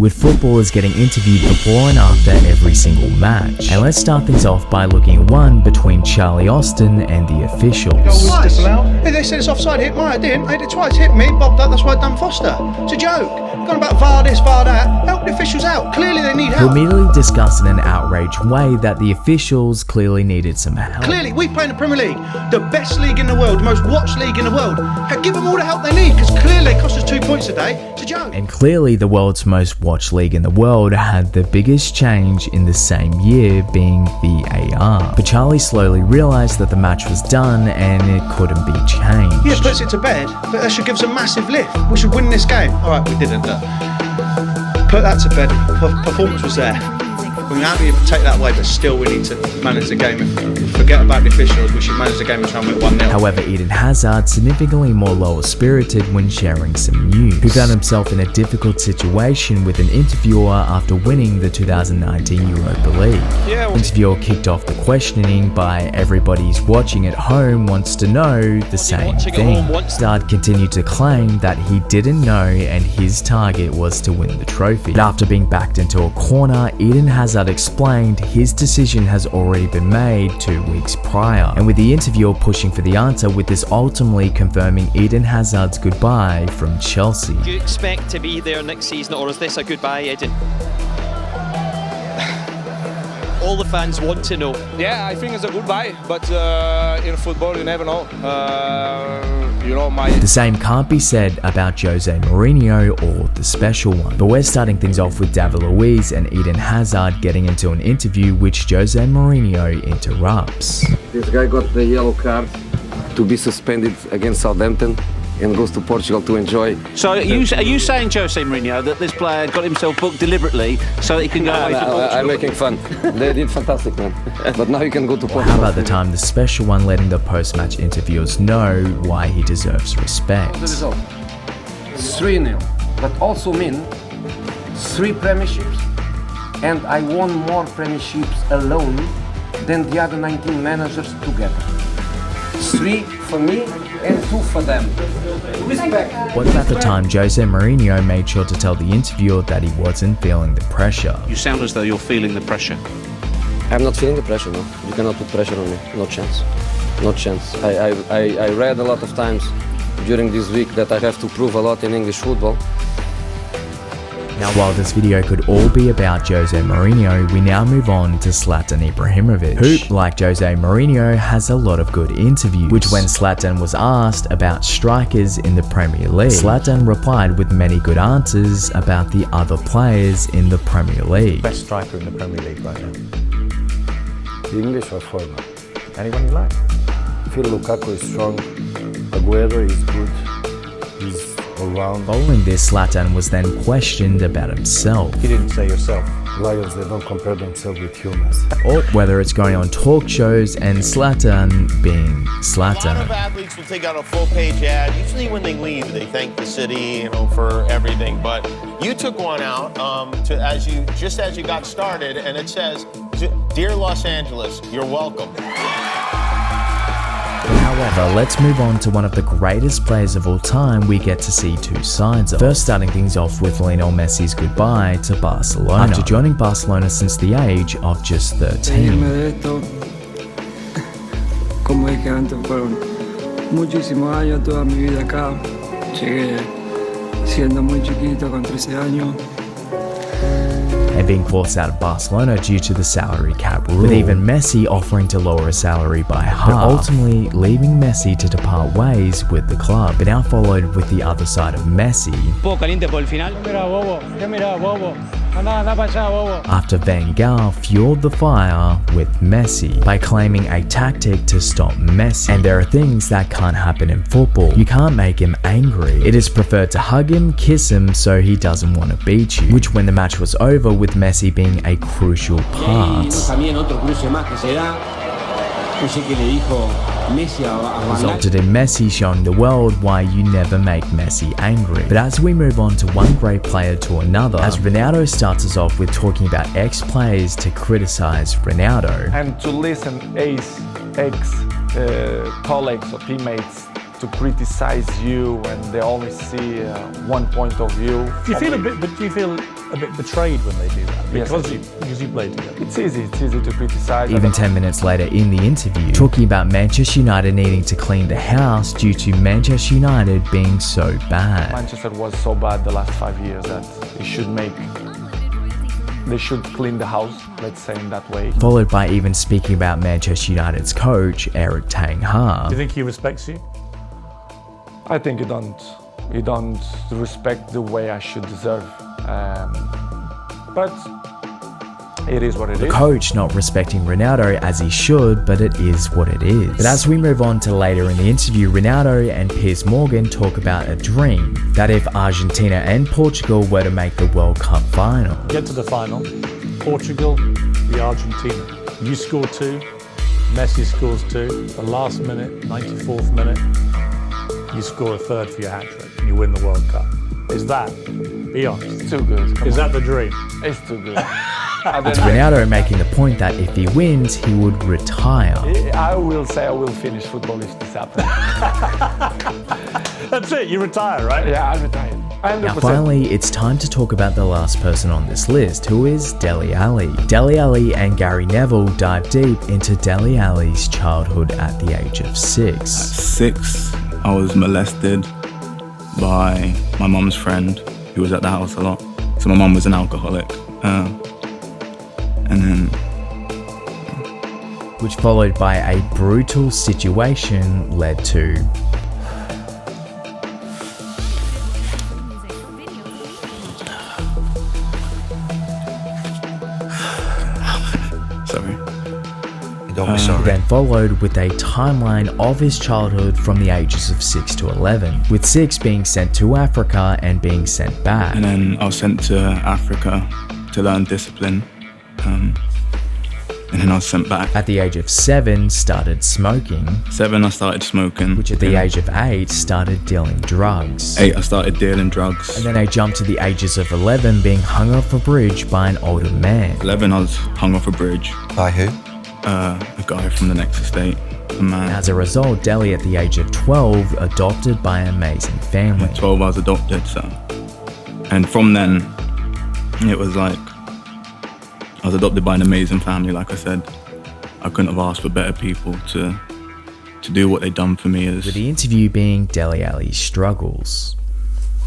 with footballers getting interviewed before and after every single match. And let's start things off by looking at one between Charlie Austin and the officials. Goal was disallowed. Hey, they said it's offside, hit mine, I didn't. They did twice, hit me, bobbed up, that's why I done Foster. It's a joke. Gone about VAR this, VAR that. Help the officials out. Clearly they need help. Who immediately discussed in an outraged way that the officials clearly needed some help. Clearly, we play in the Premier League, the best league in the world, the most watched league in the world. Give them all the help they need, because clearly it cost us 2 points a day. It's a joke. And clearly the world's most watched league in the world had the biggest change in the same year being VAR. But Charlie slowly realised that the match was done and it couldn't be changed. Yeah, puts it to bed, but that should give us a massive lift. We should win this game. Alright, we didn't. Put that to bed. Performance was there. We're happy to take that away, but still we need to manage the game. Forget about the officials, we should manage the game and try and win 1-0. However, Eden Hazard, significantly more lower-spirited when sharing some news, who found himself in a difficult situation with an interviewer after winning the 2019 Europa League. The interviewer kicked off the questioning by everybody's watching at home wants to know the same thing. Hazard continued to claim that he didn't know and his target was to win the trophy. But after being backed into a corner, Eden Hazard explained his decision has already been made 2 weeks prior, and with the interviewer pushing for the answer, with this ultimately confirming Eden Hazard's goodbye from Chelsea. Do you expect to be there next season, or is this a goodbye, Eden? All the fans want to know. Yeah, I think it's a goodbye, but in football you never know. The same can't be said about Jose Mourinho or the special one. But we're starting things off with David Luiz and Eden Hazard getting into an interview which Jose Mourinho interrupts. This guy got the yellow card to be suspended against Southampton and goes to Portugal to enjoy. So are you saying, Jose Mourinho, that this player got himself booked deliberately so that he can go away to Portugal? I'm making fun. They did fantastic, man. But now he can go to Portugal. How about the time the special one letting the post-match interviewers know why he deserves respect? The result, 3-0, but also mean 3 premierships, and I won more premierships alone than the other 19 managers together. 3 for me and 2 for them. Respect. What about the time Jose Mourinho made sure to tell the interviewer that he wasn't feeling the pressure? You sound as though you're feeling the pressure. I'm not feeling the pressure, no. You cannot put pressure on me. No chance. No chance. I read a lot of times during this week that I have to prove a lot in English football. Now, while this video could all be about Jose Mourinho, we now move on to Zlatan Ibrahimovic, who, like Jose Mourinho, has a lot of good interviews, which when Zlatan was asked about strikers in the Premier League, Zlatan replied with many good answers about the other players in the Premier League. Best striker in the Premier League right now? English or foreign? Anyone you like? I feel Lukaku is strong, Aguero is good, he's around. Following this, Zlatan was then questioned about himself. You didn't say yourself. Lions, they don't compare themselves with humans. Or whether it's going on talk shows and Zlatan being Zlatan. A lot of athletes will take out a full-page ad. Usually when they leave, they thank the city, for everything. But you took one out just as you got started, and it says, "Dear Los Angeles, you're welcome." However, let's move on to one of the greatest players of all time we get to see 2 sides of. First, starting things off with Lionel Messi's goodbye to Barcelona. After joining Barcelona since the age of just 13. Como dije antes, fueron muchísimos años, toda mi vida acá. Llegué siendo muy chiquito, con 13 años. And being forced out of Barcelona due to the salary cap rule, with even Messi offering to lower his salary by half, but ultimately leaving Messi to depart ways with the club. But now followed with the other side of Messi, after Van Gaal fueled the fire with Messi by claiming a tactic to stop Messi. And there are things that can't happen in football. You can't make him angry. It is preferred to hug him, kiss him so he doesn't want to beat you, which when the match was over with Messi being a crucial part, resulted in Messi showing the world why you never make Messi angry. But as we move on to one great player to another, as Ronaldo starts us off with talking about ex-players to criticize Ronaldo. And to listen ex colleagues or teammates to criticize you when they only see one point of view. Do you feel a bit betrayed when they do that? Because you played together. It's easy to criticize. Even 10 minutes later in the interview, talking about Manchester United needing to clean the house due to Manchester United being so bad. Manchester was so bad the last 5 years that they should clean the house, let's say in that way. Followed by even speaking about Manchester United's coach, Erik ten Hag. Do you think he respects you? I think you don't respect the way I should deserve. But it is what it is. The coach not respecting Ronaldo as he should, but it is what it is. But as we move on to later in the interview, Ronaldo and Piers Morgan talk about a dream that if Argentina and Portugal were to make the World Cup final. Get to the final, Portugal v Argentina. You score 2, Messi scores 2, the last minute, 94th minute, you score a third for your hat-trick and you win the World Cup. Is that, be honest, It's too good. is that the dream? It's too good. It's Ronaldo making the point that if he wins, he would retire. I will say I will finish football if this happens. That's it, you retire, right? Yeah, I'll retire. 100%. Now finally, it's time to talk about the last person on this list, who is Dele Alli. Dele Alli and Gary Neville dive deep into Dele Alli's childhood at the age of 6. At 6, I was molested by my mum's friend who was at the house a lot. So my mum was an alcoholic. And then... Which followed by a brutal situation led to... Sorry. Don't be sorry. Then followed with a timeline of his childhood from the ages of 6 to 11, with 6 being sent to Africa and being sent back. And then I was sent to Africa to learn discipline. And then I was sent back. At the age of 7, started smoking. 7, I started smoking. Which at the age of 8, started dealing drugs. 8, I started dealing drugs. And then I jumped to the ages of 11, being hung off a bridge by an older man. 11, I was hung off a bridge. By who? A guy from the next estate. A man. As a result, Dele at the age of 12, adopted by an amazing family. At 12, I was adopted, so. And from then, it was like, I was adopted by an amazing family, like I said. I couldn't have asked for better people to do what they'd done for me. With the interview being Dele Alli's struggles.